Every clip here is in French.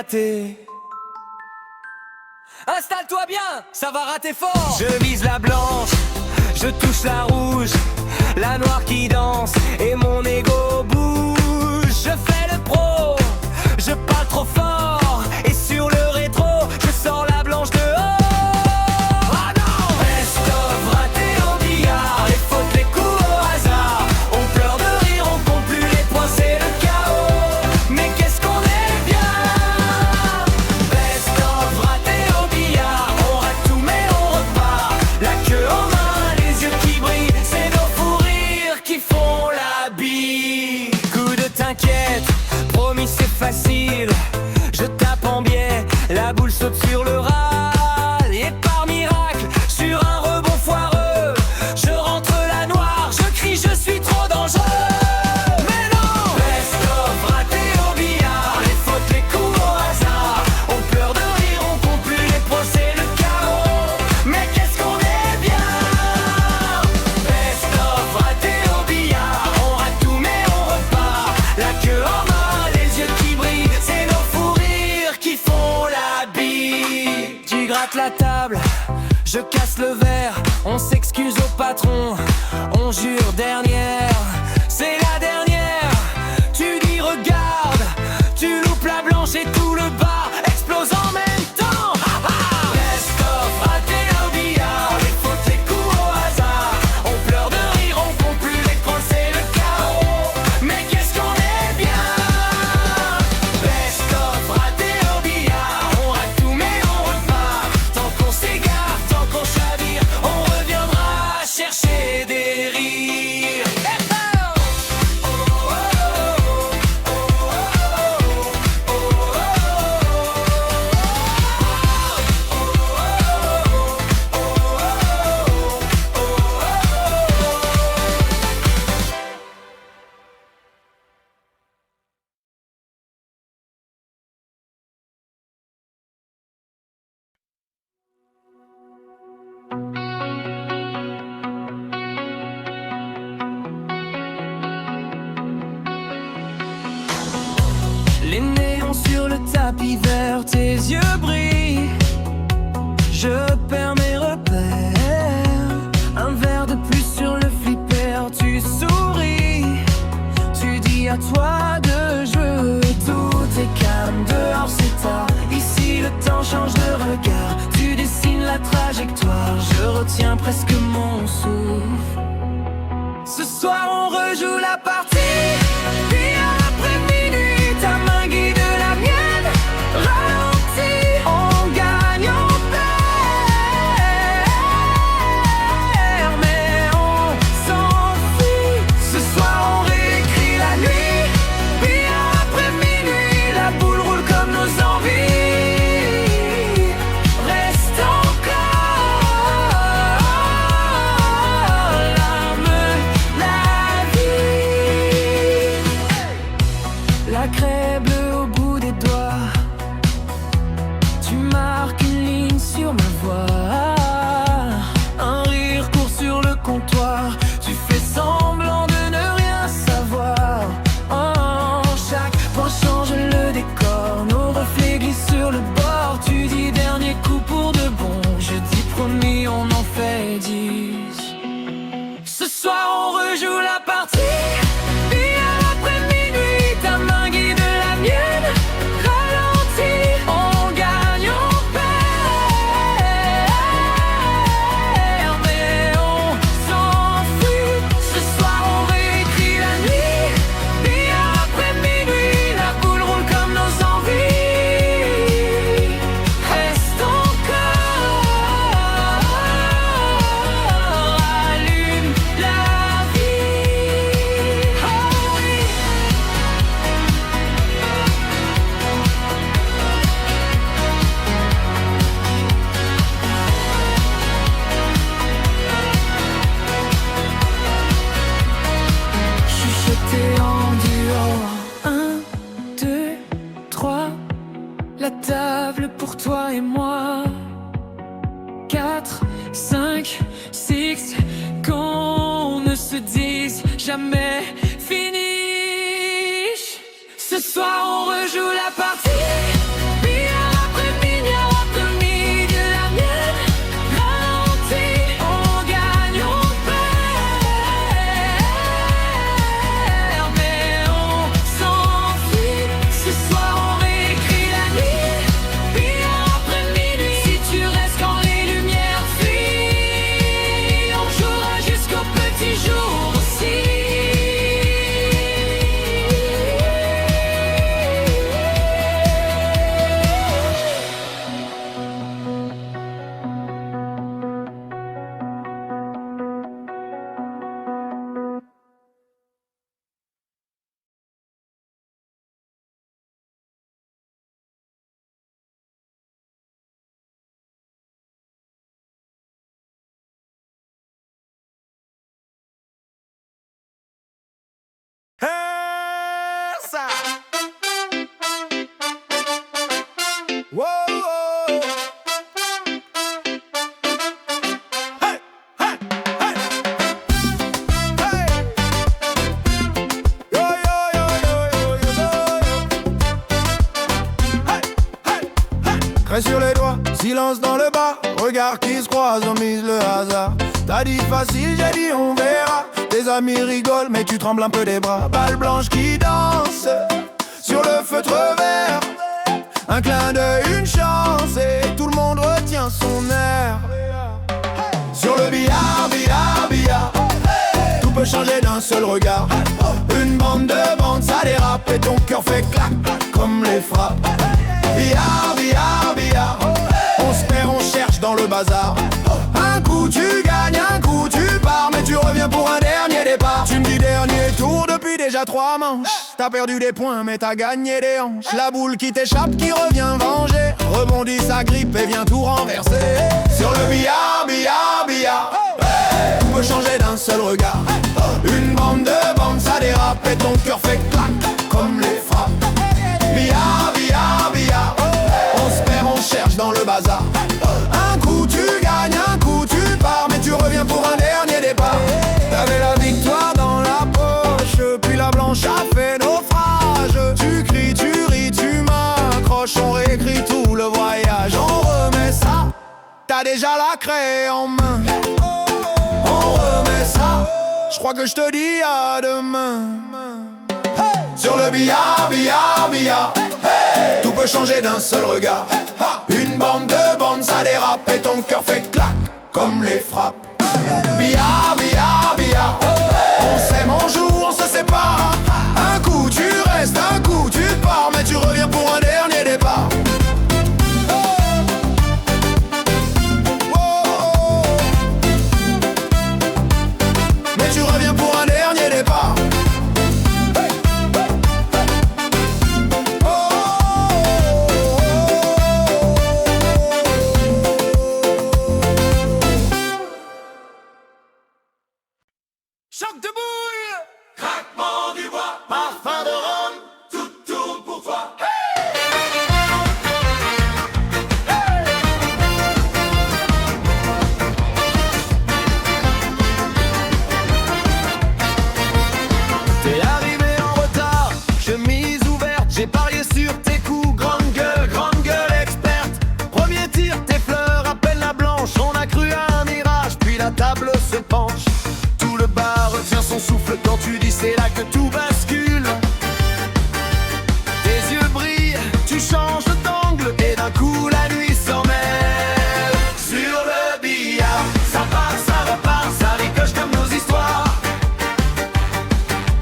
raté. Installe-toi bien, ça va rater fort. Je vise la blanche, je touche la rouge, la noire qui danse et mon ego bouge. Je fais le pro, je parle trop fort et sur le rétro, je sors la blanche dehors. Ah non! Best-of raté au billard, les fautes, les coups au hasard. On pleure de rire, on compte plus les points, c'est le chaos. Mais qu'est-ce qu'on est bien! Best-of raté au billard, on rate tout mais on repart. La queue en main, les yeux qui brillent, c'est nos fous rires qui font la bille. Coup de t'inquiète, promis c'est facile. Je tape en biais, la boule saute sur le râle. Et par miracle, sur un rebond foireux, je rentre la noire, je crie, je suis trop dangereux. Mais non! Best-of raté au billard, les fautes, les coups au hasard. On pleure de rire, on compte plus les points, c'est le chaos. Mais qu'est-ce qu'on est bien! Best-of raté au billard, on rate tout mais on repart. La queue en main, les yeux qui brillent, c'est nos fous rires qui font la bille. Tu grattes la table, je casse le verre, on s'excuse au patron, on jure dernière, c'est la dernière. Tu dis regarde, tu loupes la blanche et tout le bar explose en même temps. Best-of raté au billard, les fautes, les coups au hasard. On pleure de rire, on compte plus les points, c'est le chaos. Mais qu'est-ce qu'on est bien! Best-of raté au billard, on rate tout mais on repart. Tant qu'on s'égare, tant qu'on chavire, on reviendra chercher des rires. Les néons sur le tapis vert, tes yeux brillent. Je perds mes repères. Un verre de plus sur le flipper, tu souris. Tu dis à toi de jouer, tout est calme. Dehors c'est tard, ici le temps change de regard. Tu dessines la trajectoire, je retiens presque mon souffle. Ce soir on rejoue la partie. Puis après minuit, ta main guide la mienne. Ralentis, on gagne, on perd. Mais on s'enfuit. Ce soir on réécrit la nuit. Puis après minuit, la boule roule comme nos envies. Reste encore l'âme, la vie. La craie bleue au bout des doigts, tu marques une ligne sur ma voix. Un rire court sur le comptoir, tu fais semblant de ne rien savoir. Oh, chaque point change le décor, nos reflets glissent sur le bord. Tu dis dernier coup pour de bon, je dis promis on en fait 10. Ce soir on rejoue la partie. Puis après minuit, ta main guide la mienne. Ralentis, on gagne, on perd. Mais on s'enfuit. Ce soir on réécrit la nuit. Puis après minuit, la boule roule comme nos envies. Reste encore, allume la vie. Oh oui. Chuchoté en duo. 1, 2, 3. La table pour toi et moi. 4, 5, 6. Qu'on ne se dise jamais finish. Ce soir on rejoue la partie. ça. Wow, wow. Hey, hey, hey. Hey. Yo, yo, yo, yo, yo, yo, yo. Hey, hey, hey. Craie sur les doigts, silence dans le bar. Regards qui se croisent, on mise le hasard. T'as dit facile, j'ai dit on verra. Tes amis rigolent, mais tu trembles un peu des bras. Balle blanche qui danse sur le feutre vert. Un clin d'œil, une chance, et tout le monde retient son air. Sur le billard, billard, billard, tout peut changer d'un seul regard. Une bande de bandes, ça dérape, et ton cœur fait clac, comme les frappes. Billard, billard, billard, on se perd, on cherche dans le bazar. Un coup tu gagnes, un coup tu pars, mais tu reviens pour un dernier départ. Tu me dis dernier tour depuis déjà 3 manches. T'as perdu des points mais t'as gagné des hanches. La boule qui t'échappe, qui revient venger, rebondit sa grippe et vient tout renverser. Sur le billard, billard, billard, tout peut changer d'un seul regard. Une bande de bandes, ça dérape et ton cœur fait clac, comme les frappes. Billard, billard, billard, on se perd, on cherche dans le bazar. Un coup tu gagnes, un coup tu pars, mais tu reviens pour un dernier départ. T'avais la victoire dans la poche, puis la blanche a fait naufrage. Tu cries, tu ris, tu m'accroches, on réécrit tout le voyage. On remet ça, t'as déjà la craie en main. On remet ça, je crois que je te dis à demain. Sur le billard, billard, billard, tout peut changer d'un seul regard. Une bande de bandes, ça dérape et ton cœur fait clac, comme les frappes. Billard, billard, billard, on s'aime, on joue, on se sépare. Un coup tu restes, un coup tu pars, mais tu reviens pour un dernier départ. Mais tu reviens pour un dernier départ. Choc de boule, craquement du bois, parfum de rhum, tout tourne pour toi. T'es arrivé en retard, chemise ouverte, j'ai parié sur tes coups, grande gueule experte. Premier tir, tes fleurs appellent la blanche, on a cru à un mirage, puis la table se penche. Le bar retient son souffle quand tu dis c'est là que tout bascule. Tes yeux brillent, tu changes d'angle et d'un coup la nuit s'en mêle. Sur le billard, ça part, ça repart, ça ricoche comme nos histoires.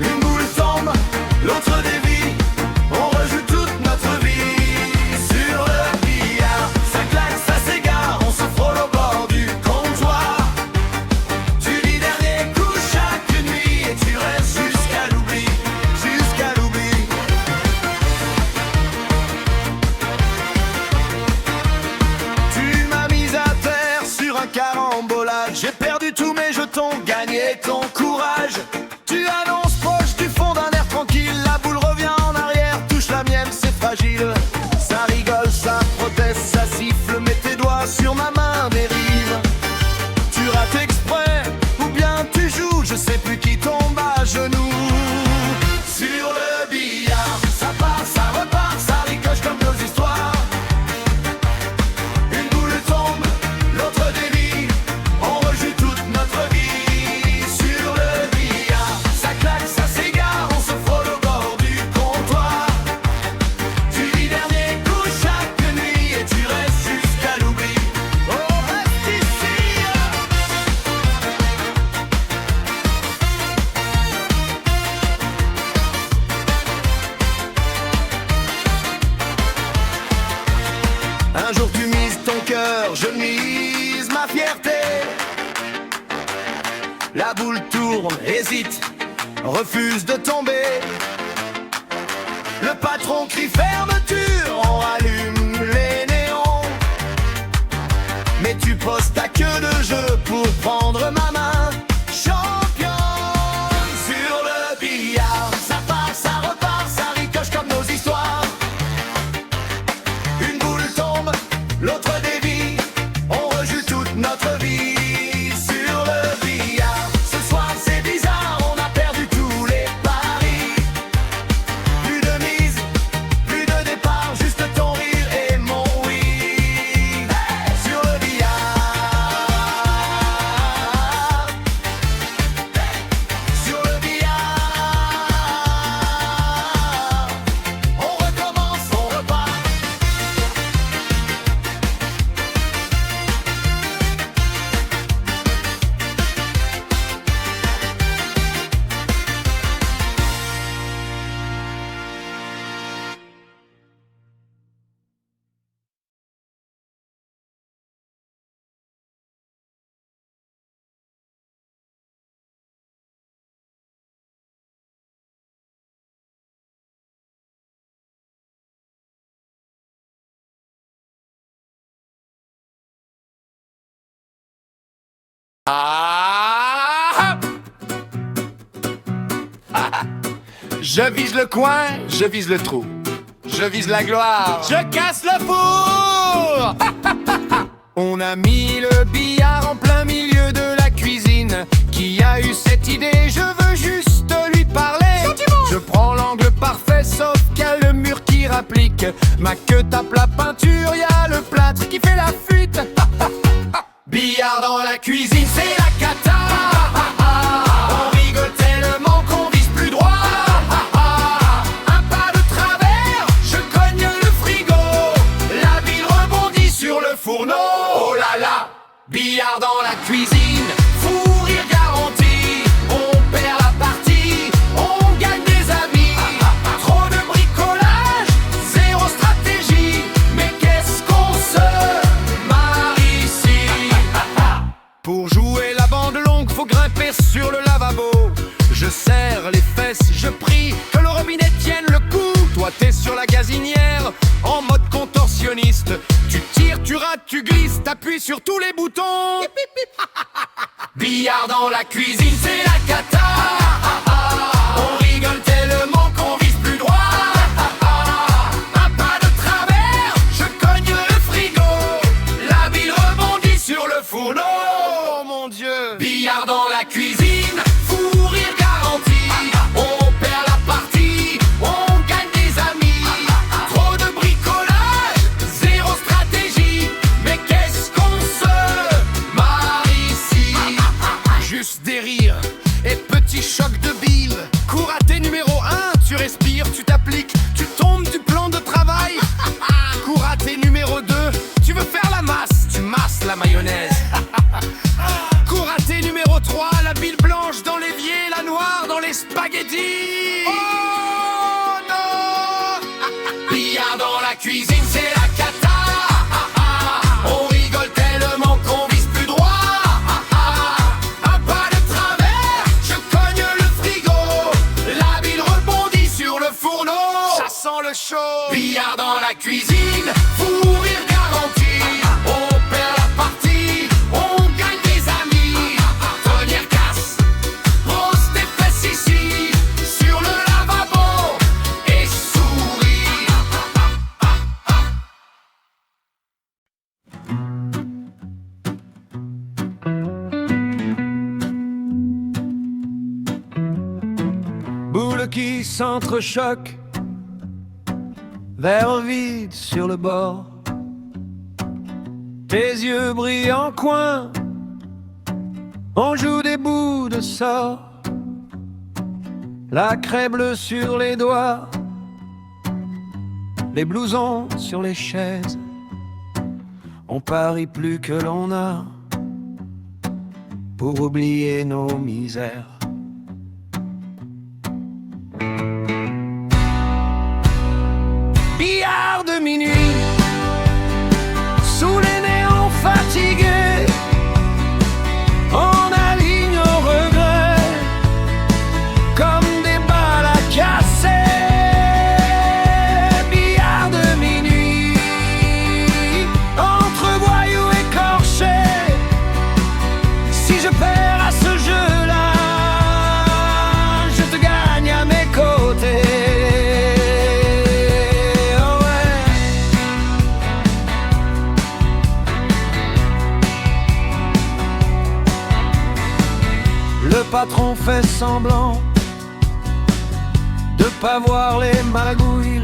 Une boule tombe, l'autre dévie, on rejoue toute notre vie. Sur le billard, ça claque, ça s'égare, on se frôle au bord du comptoir. J'ai perdu tous mes jetons, gagné ton courage. Tu annonces proche du fond d'un air tranquille. La boule revient en arrière, touche la mienne, c'est fragile. Ça rigole, ça proteste, ça siffle, mets tes doigts sur ma main dérive. Tu rates exprès, ou bien tu joues, je sais plus qui tombe à genoux. Sur le billard, ça part, ça repart, ça ricoche comme nos histoires. Une boule tombe, l'autre dévie, on rejoue toute notre vie. Sur le billard, ça claque, ça s'égare, on se frôle au bord du comptoir. Tu dis dernier coup chaque nuit et tu restes jusqu'à l'oubli. On reste ici. Un jour tu mises ton cœur, je mise ma fierté. La boule tourne, hésite, refuse de tomber. Le patron crie fermeture, on rallume les néons. Mais tu poses ta queue de jeu pour prendre ma main. Championne sur le billard, ça part, ça repart, ça rigole. Ah! Je vise le coin, je vise le trou. Je vise la gloire, je casse le four. On a mis le billard en plein milieu de la cuisine. Qui a eu cette idée? Je veux juste lui parler. Je prends l'angle parfait, sauf qu'il y a le mur qui rapplique. Ma queue tape la peinture, y a le plâtre qui fait la fuite. Billard dans la cuisine, c'est la cata. On rigole tellement qu'on vise plus droit. Un pas de travers, je cogne le frigo. La bille rebondit sur le fourneau. Oh là là, billard dans la cuisine, fou rire garanti. On perd la partie, on gagne des amis. Trop de bricolage, zéro stratégie. Mais qu'est-ce qu'on se marre ici. Pour jouer la bande longue, faut grimper sur le lavabo. Je serre les fesses, je prie que le robinet tienne le coup. Toi t'es sur la gazinière, en mode contorsionniste. Tu tires, tu rates, tu glisses, t'appuies sur tous les boutons. Billard dans la cuisine, c'est la cata. On rigole tellement qu'on vise plus droit. Un pas de travers, je cogne le frigo. La bille rebondit sur le fourneau. Oh mon Dieu. Billard dans la cuisine, fou rire garanti. On perd la partie, on gagne des amis. Trop de bricolage, zéro stratégie. Mais qu'est-ce qu'on se marre ici. Juste des rires et petits chocs de bile. Coup raté numéro 1, tu respires, tu t'appliques, tu tombes du plan de travail. Coup raté numéro 2, tu veux faire la masse, tu masses la mayonnaise. Coup raté numéro 3, la bile blanche dans l'évier, la noire dans les spaghettis. Oh non. Billard dans la cuisine, c'est la cata. On rigole tellement qu'on vise plus droit. Un pas de travers, je cogne le frigo. La bile rebondit sur le fourneau. Ça sent le chaud. Billard dans la cuisine, fou rire garanti. On perd la partie, on gagne des amis. Tonnerre casse, brosse tes fesses ici. Sur le lavabo et souris. Boule qui s'entrechoque, verre vide sur le bord. Tes yeux brillent en coin, on joue des bouts de sort. La craie bleue sur les doigts, les blousons sur les chaises. On parie plus que l'on a pour oublier nos misères. Billard de minuit, sous les néons fatigués, on aligne nos regrets comme des balles à casser. Billard de minuit, entre voyous écorchés. Si je perds à ce jeu-là, je te gagne à mes côtés. Le patron fait semblant de pas voir les magouilles.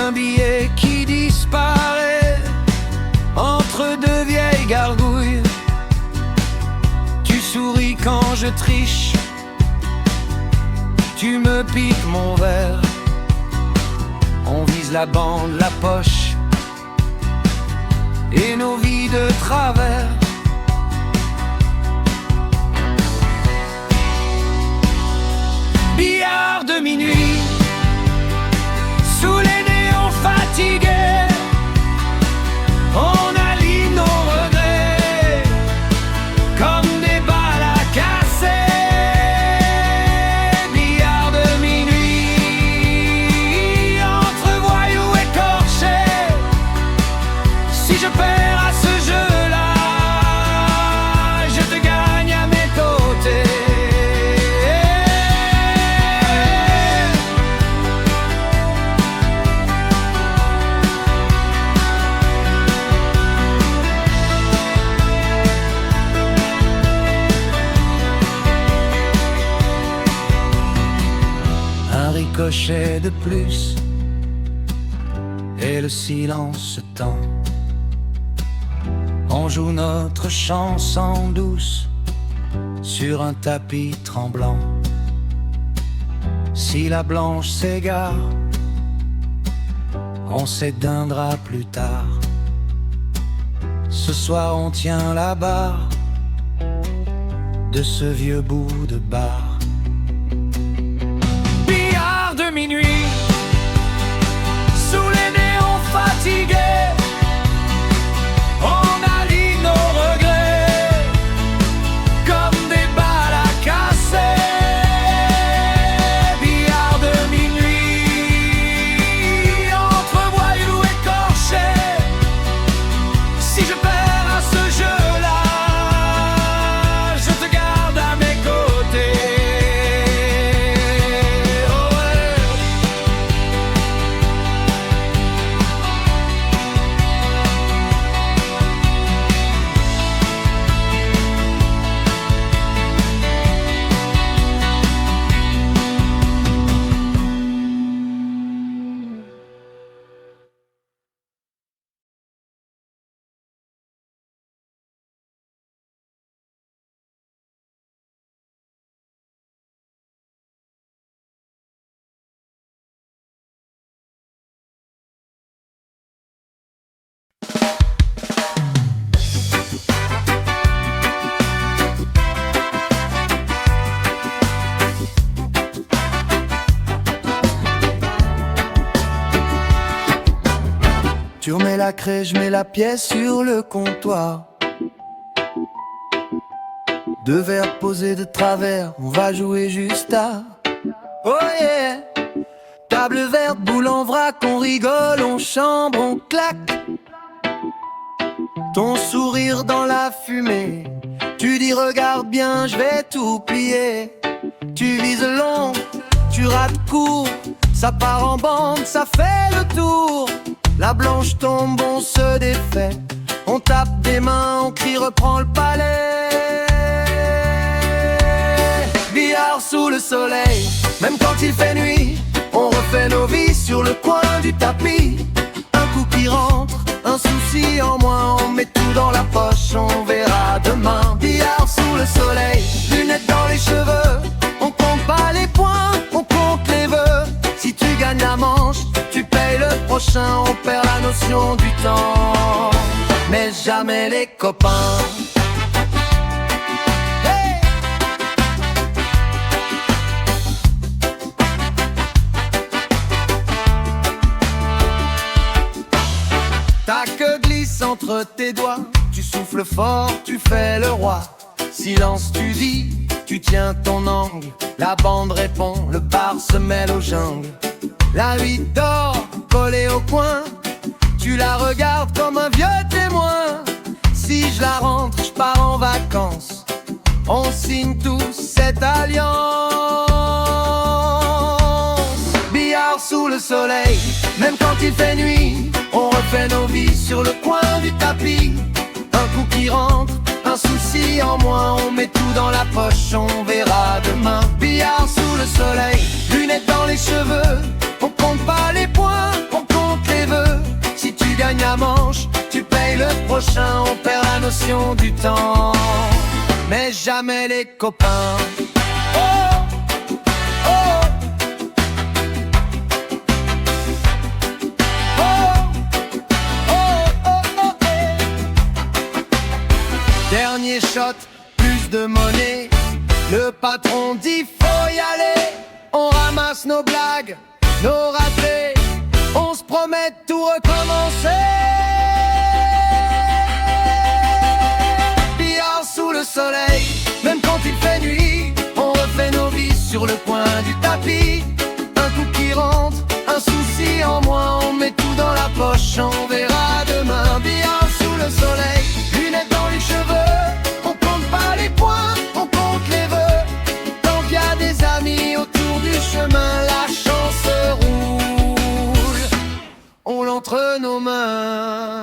Un billet qui disparaît entre deux vieilles gargouilles. Tu souris quand je triche, tu me piques mon verre. On vise la bande, la poche et nos vies de travers. Billard de minuit, sous les néons fatigués, on aligne nos regrets comme des balles à casser. Billard de minuit, entre voyous écorchés. Si je perds à ce jeu-là, crochet de plus, et le silence se tend. On joue notre chanson douce sur un tapis tremblant. Si la blanche s'égare, on s'éteindra plus tard. Ce soir on tient la barre de ce vieux bout de bar. Billard de minuit, sous les néons fatigués, on allie nos regrets comme des balles à casser. Billard de minuit, entre voyous écorchés. Si je perds à ce jeu-là, je te garde à mes côtés. Oh ouais. Tu remets la craie, je mets la pièce sur le comptoir. Deux verres posés de travers, on va jouer juste à. Oh yeah! Table verte, boule en vrac, on rigole, on chambre, on claque. Ton sourire dans la fumée, tu dis regarde bien, je vais tout plier. Tu vises long, tu rates court, ça part en bande, ça fait le tour. La blanche tombe, on se défait, on tape des mains, on crie reprends le palais. Billard sous le soleil, même quand il fait nuit, on refait nos vies sur le coin du tapis. Un coup qui rentre, un souci en moins, on met tout dans la poche, on verra demain. Billard sous le soleil, lunettes dans les cheveux, on compte pas les points, on compte les vœux. Si tu gagnes la manche, tu payes le prochain, on perd la notion du temps, mais jamais les copains. Hey! Ta queue glisse entre tes doigts, tu souffles fort, tu fais le roi. Silence tu dis, tu tiens ton angle, la bande répond, le bar se mêle aux jungles. La nuit dort, collée au coin, tu la regardes comme un vieux témoin. Si je la rentre, je pars en vacances, on signe tous cette alliance. Billard sous le soleil, même quand il fait nuit, on refait nos vies sur le coin du tapis. Un coup qui rentre, un souci en moins, on met tout dans la poche, on verra demain. Billard sous le soleil, lunettes dans les cheveux, on compte pas les points, on compte les vœux. Si tu gagnes la manche, tu payes le prochain, on perd la notion du temps, mais jamais les copains. Oh, oh. Dernier shot, plus de monnaie, le patron dit faut y aller. On ramasse nos blagues, nos ratés, on se promet de tout recommencer. Billard sous le soleil, même quand il fait nuit, on refait nos vies sur le coin du tapis. Un coup qui rentre, un souci en moins, on met tout dans la poche, on verra demain. Billard sous le soleil, lunettes dans les cheveux, on compte pas les points, on compte les vœux. Tant qu'il y a des amis autour du chemin, la chance roule, on l'entre nos mains.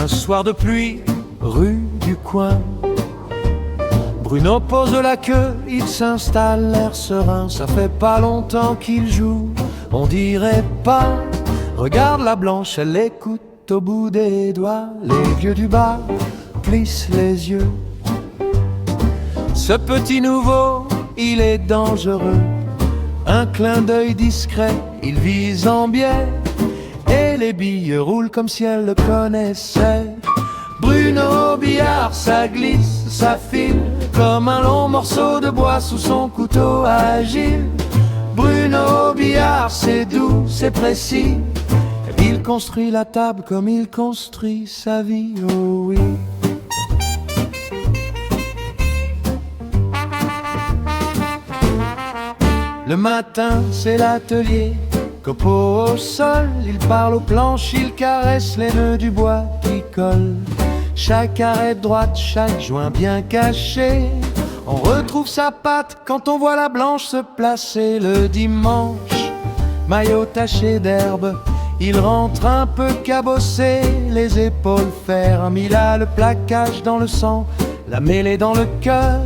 Un soir de pluie, rue du coin, Bruno pose la queue, il s'installe, l'air serein. Ça fait pas longtemps qu'il joue, on dirait pas. Regarde la blanche, elle écoute au bout des doigts. Les vieux du bar plissent les yeux. Ce petit nouveau, il est dangereux. Un clin d'œil discret, il vise en biais. Et les billes roulent comme si elle le connaissait. Bruno Billard, ça glisse, ça file, comme un long morceau de bois sous son couteau agile. Bruno Billard, c'est doux, c'est précis. Il construit la table comme il construit sa vie, oh oui. Le matin, c'est l'atelier, copeaux au sol. Il parle aux planches, il caresse les nœuds du bois qui collent. Chaque arête droite, chaque joint bien caché. On retrouve sa patte quand on voit la blanche se placer. Le dimanche, maillot taché d'herbe, il rentre un peu cabossé, les épaules fermes. Il a le plaquage dans le sang, la mêlée dans le cœur.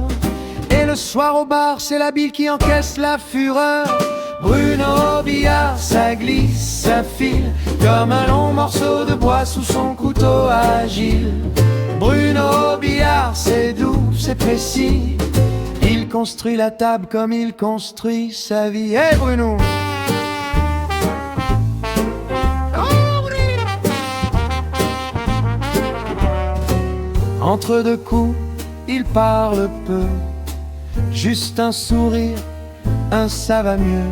Et le soir au bar, c'est la bille qui encaisse la fureur. Bruno Billard, ça glisse, ça file, comme un long morceau de bois sous son couteau agile. Bruno Billard, c'est doux, c'est précis. Il construit la table comme il construit sa vie. Hey Bruno! Entre deux coups, il parle peu. Juste un sourire, un ça va mieux.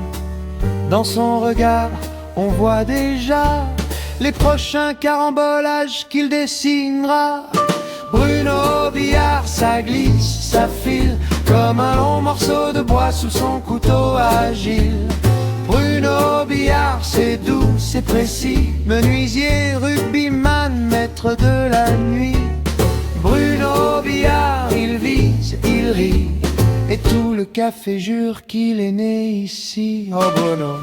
Dans son regard, on voit déjà les prochains carambolages qu'il dessinera. Bruno Billard, ça glisse, ça file, comme un long morceau de bois sous son couteau agile. Bruno Billard, c'est doux, c'est précis, menuisier, rugbyman, maître de la nuit. Bruno Billard, il vise, il rit, et tout le café jure qu'il est né ici. Oh Bruno.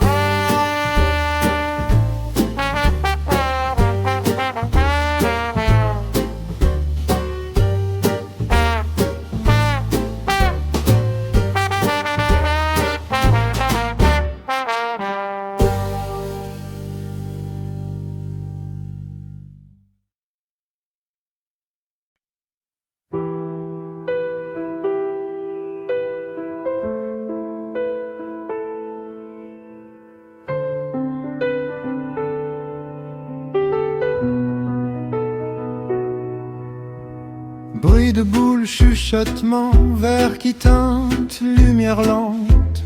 Bruit de boules, chuchotement, verre qui teinte, lumière lente.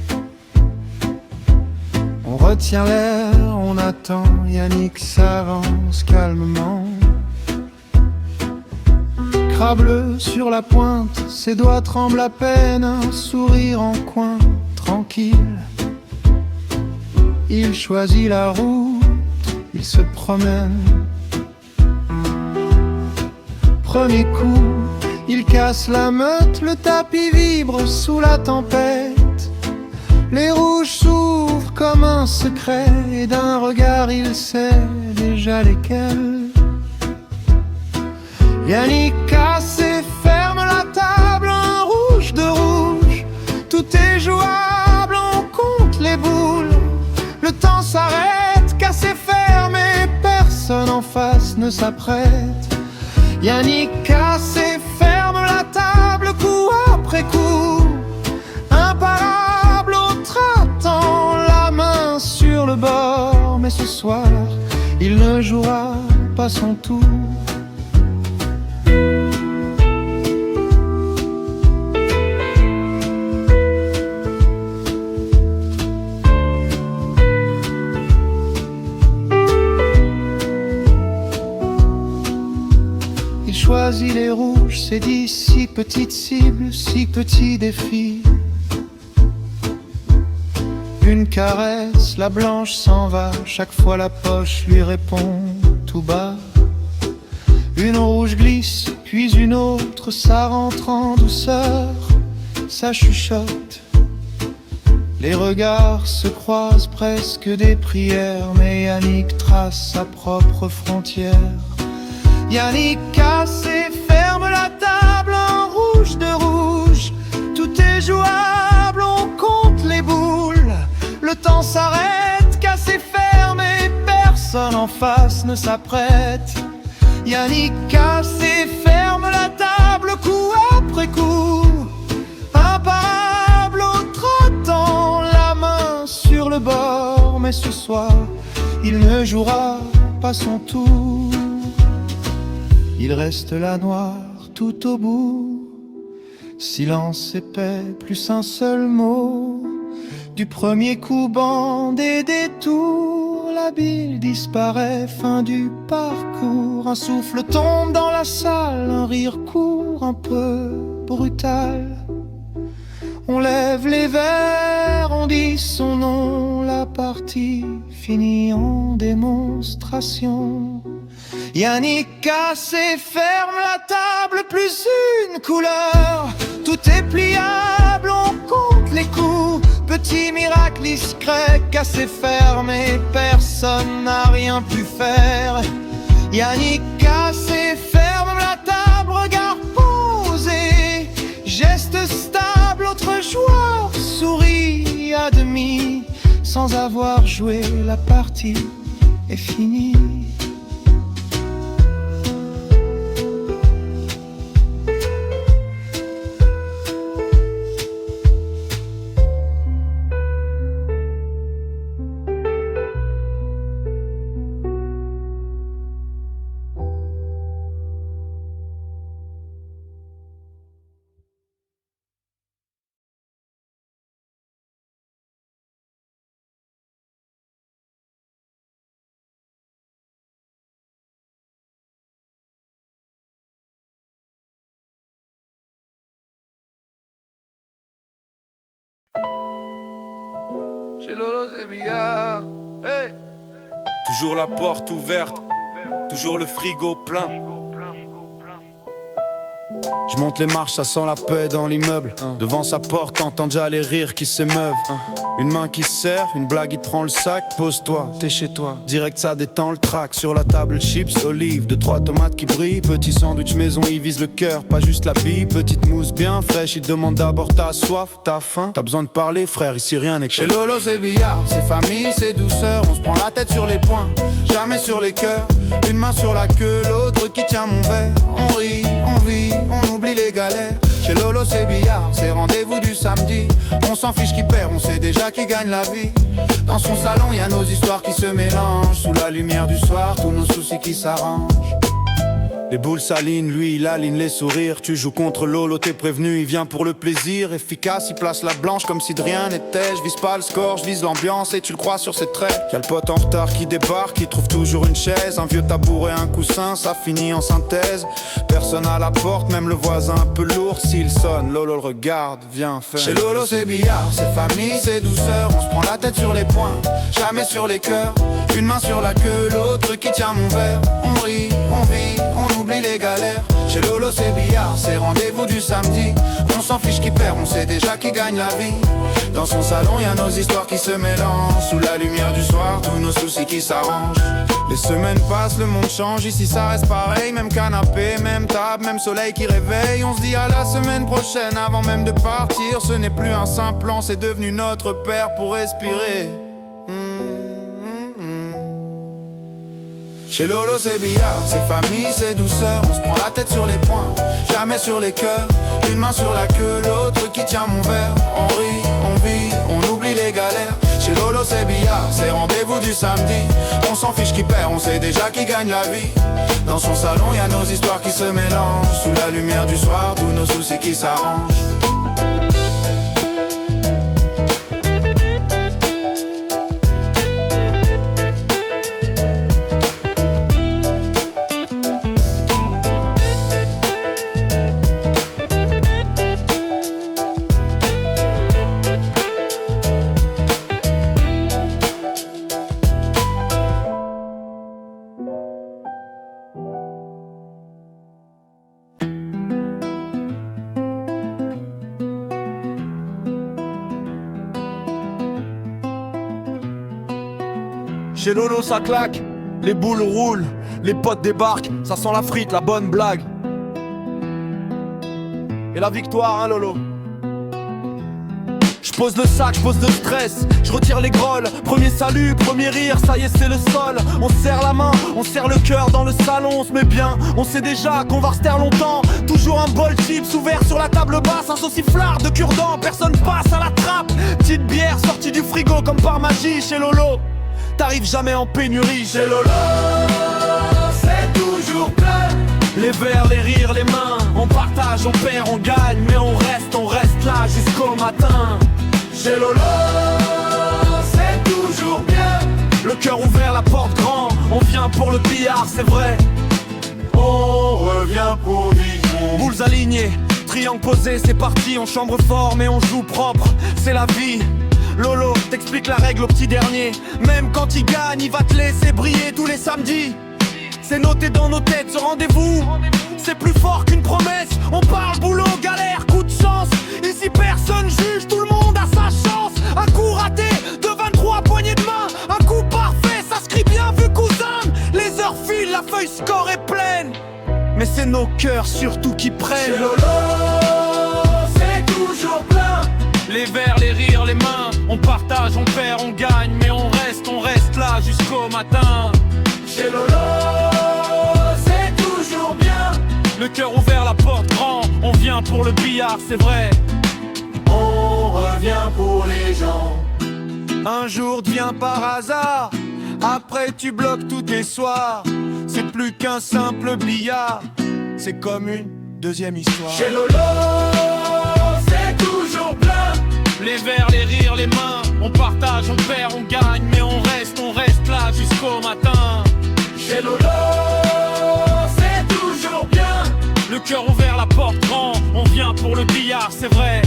On retient l'air, on attend, Yannick s'avance calmement. Crableux sur la pointe, ses doigts tremblent à peine, un sourire en coin, tranquille. Il choisit la route, il se promène. Premier coup, il casse la meute, le tapis vibre sous la tempête. Les rouges s'ouvrent comme un secret, et d'un regard il sait déjà lesquels. Yannick casse et ferme la table, un rouge de rouge. Tout est jouable, on compte les boules. Le temps s'arrête, casse et ferme, et personne en face ne s'apprête. Yannick casse et ferme la table, coup après coup. Imparable, autre attend, la main sur le bord. Mais ce soir, il ne jouera pas son tour. Choisit les rouges, c'est dit, si petite cible, si petit défi. Une caresse, la blanche s'en va, chaque fois la poche lui répond tout bas. Une rouge glisse, puis une autre, ça rentre en douceur, ça chuchote. Les regards se croisent, presque des prières, mais Yannick trace sa propre frontière. Yannick casse et ferme la table, un rouge de rouge. Tout est jouable, on compte les boules. Le temps s'arrête, casse et ferme et personne en face ne s'apprête. Yannick casse et ferme la table, coup après coup. Imparable, autre temps, la main sur le bord. Mais ce soir, il ne jouera pas son tour. Il reste là noir tout au bout. Silence épais, plus un seul mot. Du premier coup, bande et détour. La bille disparaît, fin du parcours. Un souffle tombe dans la salle, un rire court, un peu brutal. On lève les verres, on dit son nom. La partie finit en démonstration. Yannick casse et ferme la table, plus une couleur. Tout est pliable, on compte les coups. Petit miracle discret, casse et ferme et personne n'a rien pu faire. Yannick casse et ferme la table, regard posé, geste stable, autre joueur sourit à demi. Sans avoir joué, la partie est finie. Chez Lolo c'est billard, hey. Toujours la porte ouverte, toujours le frigo plein. Je monte les marches, ça sent la paix dans l'immeuble. Devant sa porte, t'entends déjà les rires qui s'émeuvent. Une main qui se serre, une blague qui te prend le sac. Pose-toi, t'es chez toi, direct ça détend le track. Sur la table, chips, olives, 2-3 tomates qui brillent. Petit sandwich maison, il vise le cœur, pas juste la bille. Petite mousse bien fraîche, il demande d'abord ta soif, ta faim. T'as besoin de parler frère, ici rien n'est que chez Lolo c'est billard, c'est famille, c'est douceur. On se prend la tête sur les poings, jamais sur les cœurs. Une main sur la queue, l'autre qui tient mon verre. On rit, on vit, on oublie les galères. Chez Lolo c'est billard, c'est rendez-vous du samedi. On s'en fiche qui perd, on sait déjà qui gagne la vie. Dans son salon y a nos histoires qui se mélangent. Sous la lumière du soir, tous nos soucis qui s'arrangent. Les boules s'alignent, lui il aligne les sourires. Tu joues contre Lolo, t'es prévenu, il vient pour le plaisir. Efficace, il place la blanche comme si de rien n'était. Je vise pas le score, je vise l'ambiance et tu le crois sur ses traits. Y'a le pote en retard qui débarque, qui trouve toujours une chaise. Un vieux tabouret, un coussin, ça finit en synthèse. Personne à la porte, même le voisin un peu lourd. S'il sonne, Lolo le regarde, viens faire. Chez Lolo c'est billard, c'est famille, c'est douceur. On se prend la tête sur les poings, jamais sur les cœurs. Une main sur la queue, l'autre qui tient mon verre. On rit, on vit, on oublie les galères. Chez Lolo c'est billard, c'est rendez-vous du samedi. On s'en fiche qui perd, on sait déjà qui gagne la vie. Dans son salon y a nos histoires qui se mélangent. Sous la lumière du soir, tous nos soucis qui s'arrangent. Les semaines passent, le monde change, ici ça reste pareil. Même canapé, même table, même soleil qui réveille. On se dit à la semaine prochaine avant même de partir. Ce n'est plus un simple plan, c'est devenu notre père pour respirer. Chez Lolo c'est billard, c'est famille, c'est douceur. On se prend la tête sur les poings, jamais sur les cœurs. Une main sur la queue, l'autre qui tient mon verre. On rit, on vit, on oublie les galères. Chez Lolo c'est billard, c'est rendez-vous du samedi. On s'en fiche qui perd, on sait déjà qui gagne la vie. Dans son salon y a nos histoires qui se mélangent. Sous la lumière du soir, tous nos soucis qui s'arrangent. Chez Lolo ça claque, les boules roulent. Les potes débarquent, ça sent la frite, la bonne blague. Et la victoire, hein Lolo. Je pose le sac, je pose le stress, je retire les grolles. Premier salut, premier rire, ça y est c'est le sol. On serre la main, on serre le cœur dans le salon, on se met bien. On sait déjà qu'on va rester longtemps. Toujours un bol chips ouvert sur la table basse. Un sauciflard de cure-dent, personne passe à la trappe. Petite bière sortie du frigo comme par magie chez Lolo. T'arrives jamais en pénurie chez Lolo. C'est toujours plein. Les verres, les rires, les mains. On partage, on perd, on gagne. Mais on reste là jusqu'au matin. Chez Lolo, c'est toujours bien. Le cœur ouvert, la porte grand. On vient pour le billard, c'est vrai. On revient pour Dijon. Boules alignées, triangle posé, c'est parti. On chambre fort mais on joue propre, c'est la vie. Lolo t'explique la règle au petit dernier. Même quand il gagne, il va te laisser briller tous les samedis. C'est noté dans nos têtes ce rendez-vous. C'est plus fort qu'une promesse. On parle boulot, galère, coup de chance. Ici personne juge, tout le monde a sa chance. Un coup raté de 23 poignées de main. Un coup parfait, ça se crie bien vu cousin. Les heures filent, la feuille score est pleine. Mais c'est nos cœurs surtout qui prennent. Chez Lolo, c'est toujours plein. Les verres, les rires, les mains. On partage, on perd, on gagne. Mais on reste là jusqu'au matin. Chez Lolo, c'est toujours bien. Le cœur ouvert, la porte grand. On vient pour le billard, c'est vrai. On revient pour les gens. Un jour devient par hasard. Après tu bloques tous tes soirs. C'est plus qu'un simple billard. C'est comme une deuxième histoire. Chez Lolo, c'est toujours plein. Les verres, les rires, les mains. On partage, on perd, on gagne. Mais on reste là jusqu'au matin. Chez Lolo, c'est toujours bien. Le cœur ouvert, la porte grand. On vient pour le billard, c'est vrai.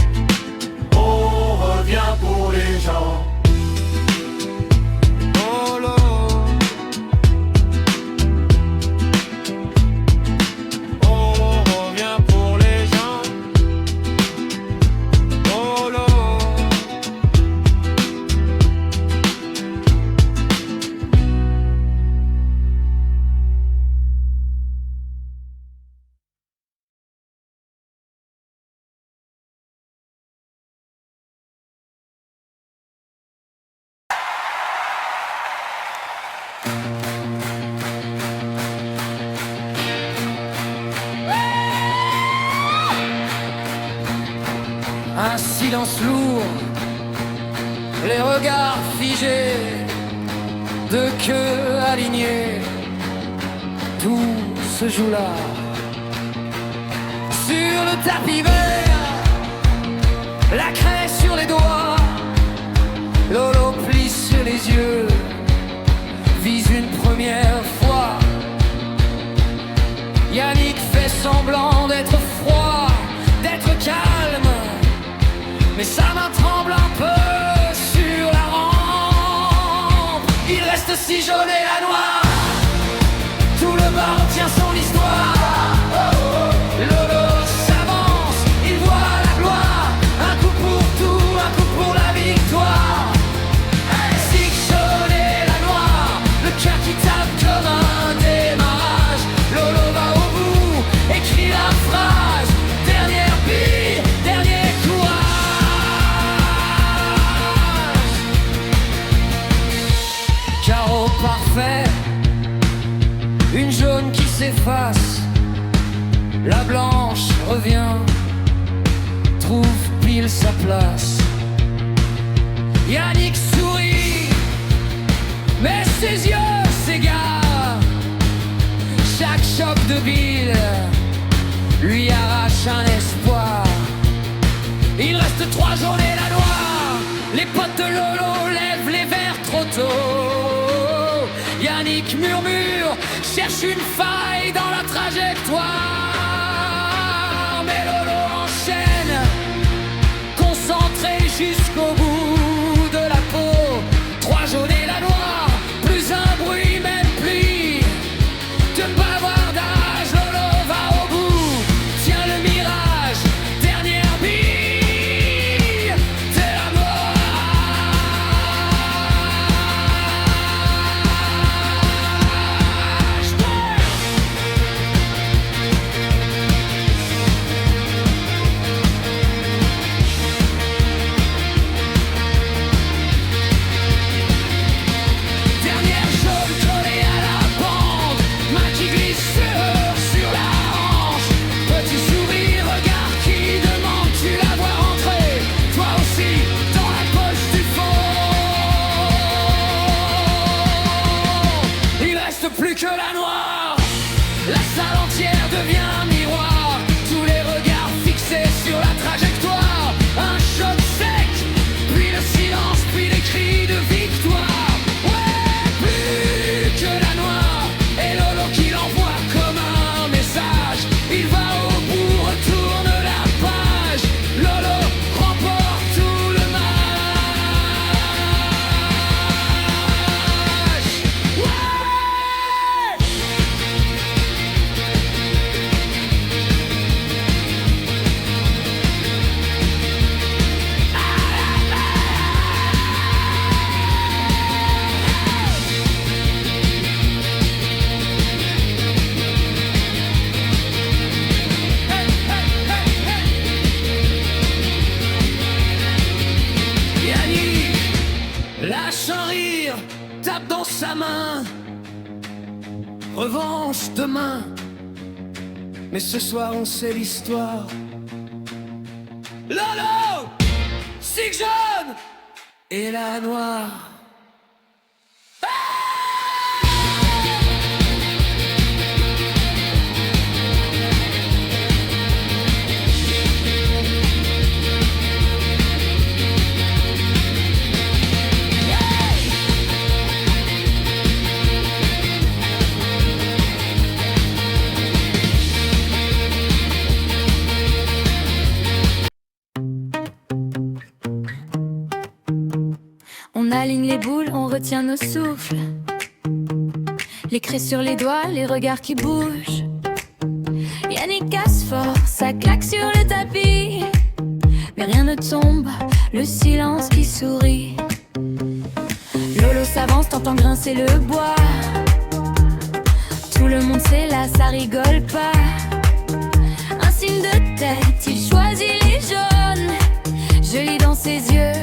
On revient pour les gens. Oh là. On revient pour les gens. Oh là. Un silence lourd, les regards figés, deux queues alignées, tout se joue là. Sur le tapis vert, la craie sur les doigts, Lolo plie sur les yeux, vise une première fois. Yannick fait semblant d'être froid, d'être calme, mais sa main tremble un peu sur la rampe. Il reste si jaune et la noire, tout le bar tient son histoire. Lolo s'avance, il voit la gloire. Un coup pour tout, un coup pour la victoire. Si jaune et la noire, le cœur qui tape comme un démarrage. Lolo va au bout, écrit la phrase. Dernière bille, dernier courage. Carreau parfait, une jaune qui s'efface. La blanche revient, trouve pile sa place. Yannick sourit, mais ses yeux s'égarent. Chaque choc de bille lui arrache un espoir. Il reste 3 journées la noire. Les potes de Lolo lèvent les verres trop tôt. Yannick murmure, cherche une faille dans la trajectoire. Mais Lolo enchaîne, concentré jusqu'au bout de la peau. 3 jaunes et la noire, plus un bruit, même pluie. De bavardage, Lolo va au bout. Tiens le mirage, dernière bille de la mort. dans sa main. Revanche demain. Mais ce soir on sait l'histoire. Lolo, Sig jaune et la noire. On aligne les boules, on retient nos souffles. Les craies sur les doigts, les regards qui bougent. Yannick casse fort, ça claque sur le tapis. Mais rien ne tombe, le silence qui sourit. Lolo s'avance, t'entends grincer le bois. Tout le monde sait là, ça rigole pas. Un signe de tête, il choisit les jaunes. Je lis dans ses yeux,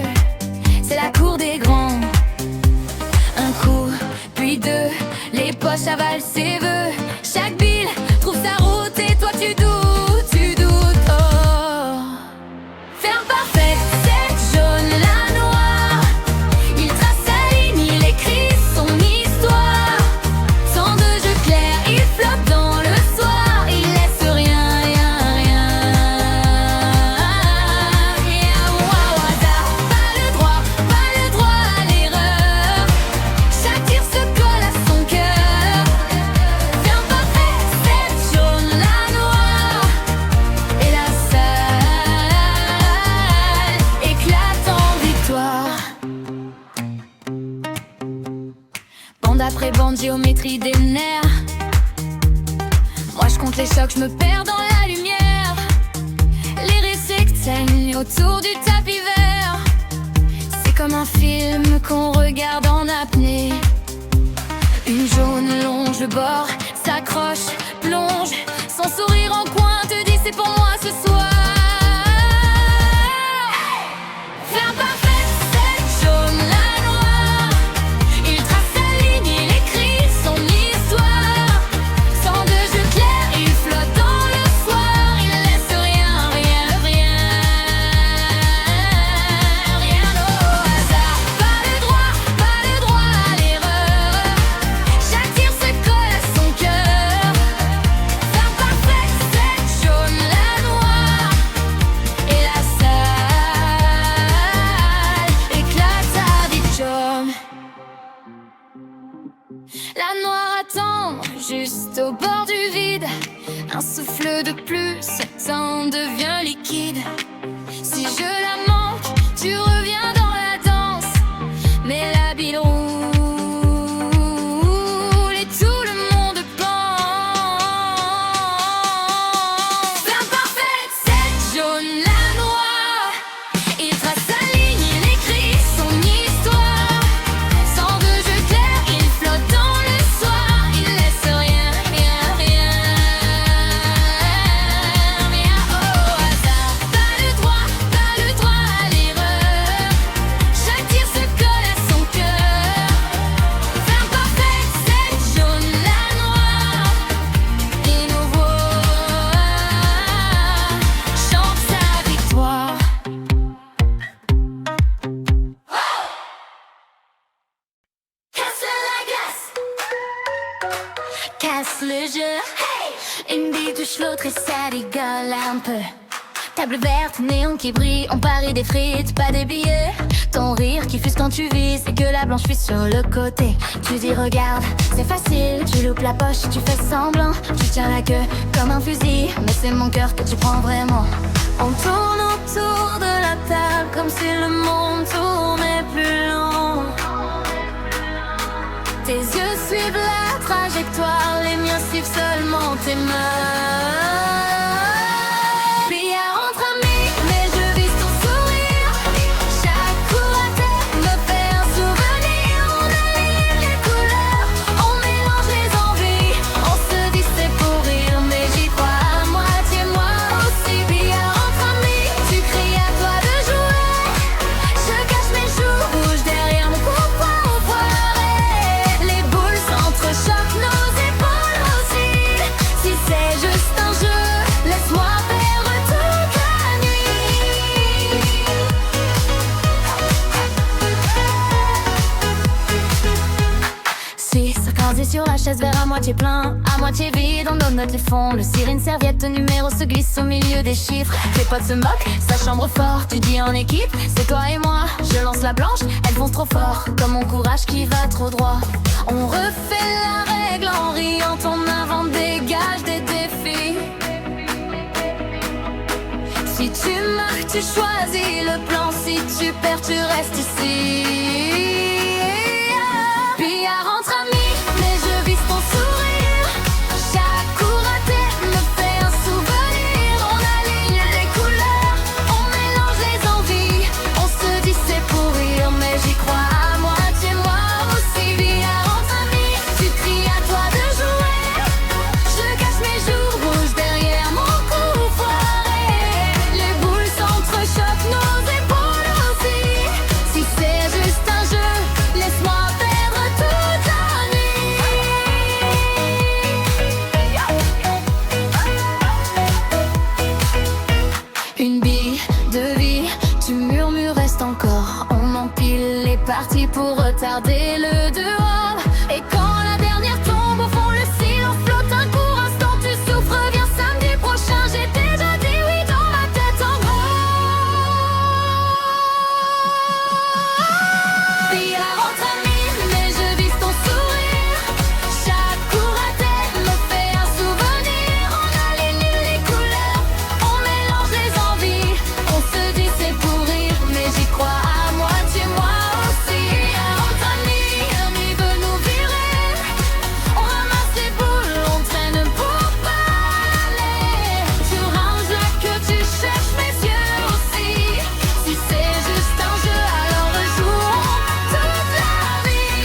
c'est la cour des grands. Un coup, puis deux, les poches avalent ses vœux. Chaque bille trouve sa route et toi tu doutes, tu doutes. Oh, ferme parfait, cette jaune, la noire. Il trace sa ligne, il écrit son histoire. Sans de jeu clair, il flotte dans le soir. Il laisse rien, rien, rien, rien au hasard. Pas le droit à l'erreur. Chaque tir se colle à son cœur. Ferme parfait, cette jaune, la noire. Et la salle éclate en victoire. Bande après bande, géométrie des nerfs. Moi je compte les chocs, je me perds dans la lumière. Les récits saignent autour du tapis vert. C'est comme un film qu'on regarde en apnée. Une jaune longe le bord, s'accroche, plonge. Son sourire en coin te dit c'est pour moi ce soir. Ferme parfait, cette jaune, la noire. Il trace sa ligne, il écrit son histoire. Sans de jeu clair, il flotte dans le soir. Il laisse rien, rien, rien, rien au hasard. Pas le droit à l'erreur. Chaque tir se colle à son cœur. Ferme parfait, cette jaune, la noire. Et la salle éclate à des chums. La noire attend juste au bord du vide. Un souffle de plus, ce temps devient liquide. Si je la manque, tu reviens dans la danse. Mais la bille roule et tout le monde pense. Ferme parfait, cette jaune, la noire. Il trace sa ligne, il écrit son histoire. Sans de jeu clair, il flotte dans le soir. Il laisse rien, rien, rien, rien au hasard. Pas le droit à l'erreur. Chaque tir se colle à son cœur. Ferme parfait, cette jaune, la noire. Et nos voix chantent sa victoire. Casse le jeu, une bille touche l'autre et ça rigole un peu. Table verte, néon qui brille, on parie des frites, pas des billets. Ton rire qui fuse quand tu vises et que la blanche fuit sur le côté. Tu dis regarde, c'est facile, tu loupes la poche, tu fais semblant. Tu tiens la queue comme un fusil, mais c'est mon cœur que tu prends vraiment. On tourne autour de la table comme si le monde tournait plus lent. Tes yeux suivent la trajectoire, les miens suivent seulement tes mains. Billard entre amis, mais je vise ton sourire. Chaque coup raté me fait un souvenir. On aligne les couleurs, on mélange les envies. On se dit c'est pour rire, mais j'y crois à moitié moi aussi. Billard entre amis, tu cries à toi de jouer. Je cache mes joues rouges derrière mon coup enfoiré. sur la chaise, verre à moitié plein, à moitié vide, on donne les fonds. Le cire, une serviette, le numéro se glisse au milieu des chiffres. Tes potes se moquent, ça chambre fort, tu dis en équipe, c'est toi et moi. Je lance la blanche, elles foncent trop fort, comme mon courage qui va trop droit. On refait la règle en riant, on invente des gages, des défis. Si tu marques, tu choisis le plan, si tu perds, tu restes ici. Billard entre amis, mais je vise ton sourire. Chaque coup raté me fait un souvenir. On aligne les couleurs, on mélange les envies. On se dit c'est pour rire, mais j'y crois à moitié, moi aussi. Billard entre amis, tu cries à toi de jouer. Je cache mes joues rouges derrière mon cou foiré. Les boules s'entrechoquent, nos épaules aussi. Si c'est juste un jeu, laisse-moi perdre toute la nuit. Une bille de vie, tu murmures, reste encore. On empile les parties pour retarder le dehors. Et quand la dernière tombe au fond, le silence flotte un court instant. Tu souffres, viens samedi prochain. J'ai déjà dit oui dans ma tête en gros. Billard entre amis, mais je vise ton sourire. Chaque coup raté me fait un souvenir. On aligne les couleurs, on mélange les envies. On se dit c'est pour rire, mais j'y crois à moitié, moi aussi. Billard entre amis, l'ennui veut nous virer. On ramasse les boules, on traîne pour pas aller. Tu ranges là que tu cherches mes yeux aussi. Si c'est juste un jeu, alors jouons toute la vie.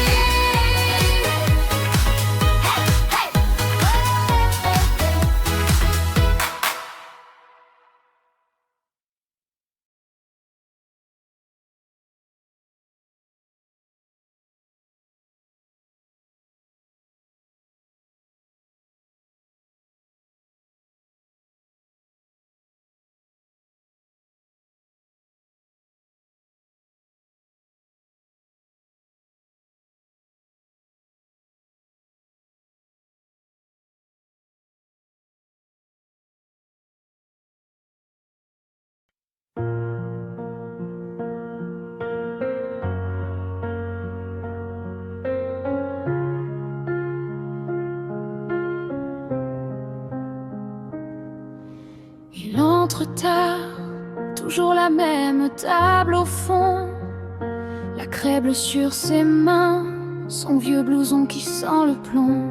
Il entre tard, toujours la même table au fond. La craie bleue sur ses mains, son vieux blouson qui sent le plomb.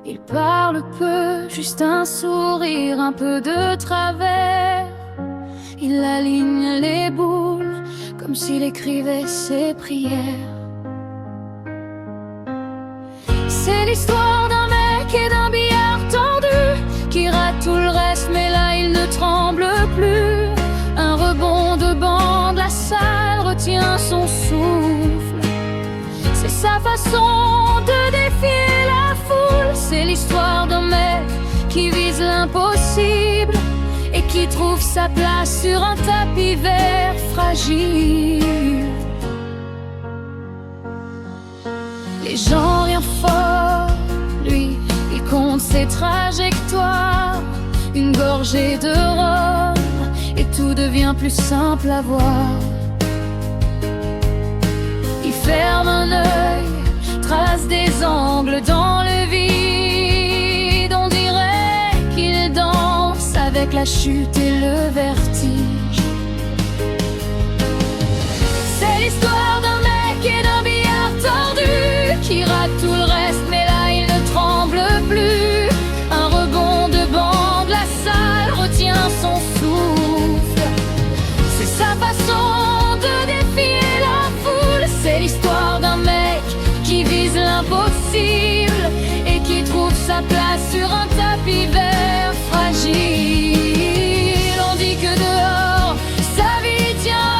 Il parle peu, juste un sourire, un peu de travers. Il aligne les boules, comme s'il écrivait ses prières. C'est l'histoire d'un mec et d'un billard tordu qui rate tout le reste, mais là il ne tremble plus. Un rebond de bande, la salle retient son souffle. C'est sa façon de défier la foule. C'est l'histoire d'un mec qui vise l'impossible et qui trouve sa place sur un tapis vert fragile. Les gens rien fort, lui, il compte ses trajectoires. Une gorgée de rhum et tout devient plus simple à voir. Il ferme un œil, trace des angles dans le vide. On dirait qu'il danse avec la chute et le vertige. C'est l'histoire d'un mec et d'un billard tordu qui rate tout le reste, mais là il ne tremble plus. Un rebond de bande, la salle retient son souffle. C'est sa façon de défier la foule. C'est l'histoire d'un mec qui vise l'impossible et qui trouve sa place sur un tapis vert fragile. On dit que dehors sa vie tient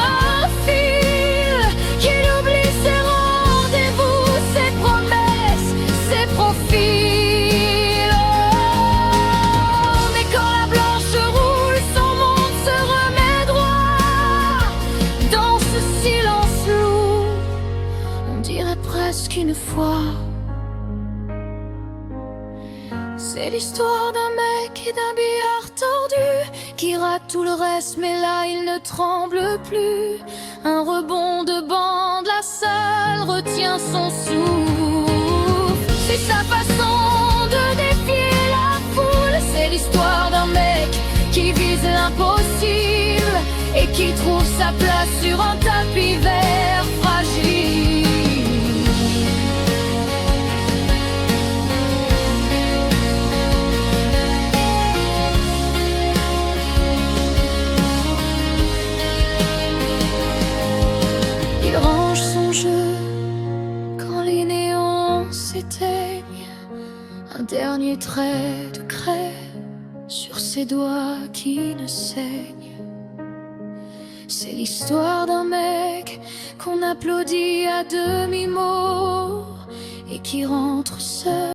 un fil, qu'il oublie ses rendez-vous, ses promesses, ses profils. Oh, mais quand la blanche roule, son monde se remet droit. Dans ce silence lourd, on dirait presque une une fois. C'est l'histoire d'un mec et d'un billard tordu qui rate tout le reste, mais là il ne tremble plus. Un rebond de bande, la salle retient son souffle. C'est sa façon de défier la foule. C'est l'histoire d'un mec qui vise l'impossible et qui trouve sa place sur un tapis vert fragile. Il range son jeu quand les néons s'éteignent. Un dernier trait de craie sur ses doigts qui ne saignent. C'est l'histoire d'un mec qu'on applaudit à demi-mot et qui rentre seul.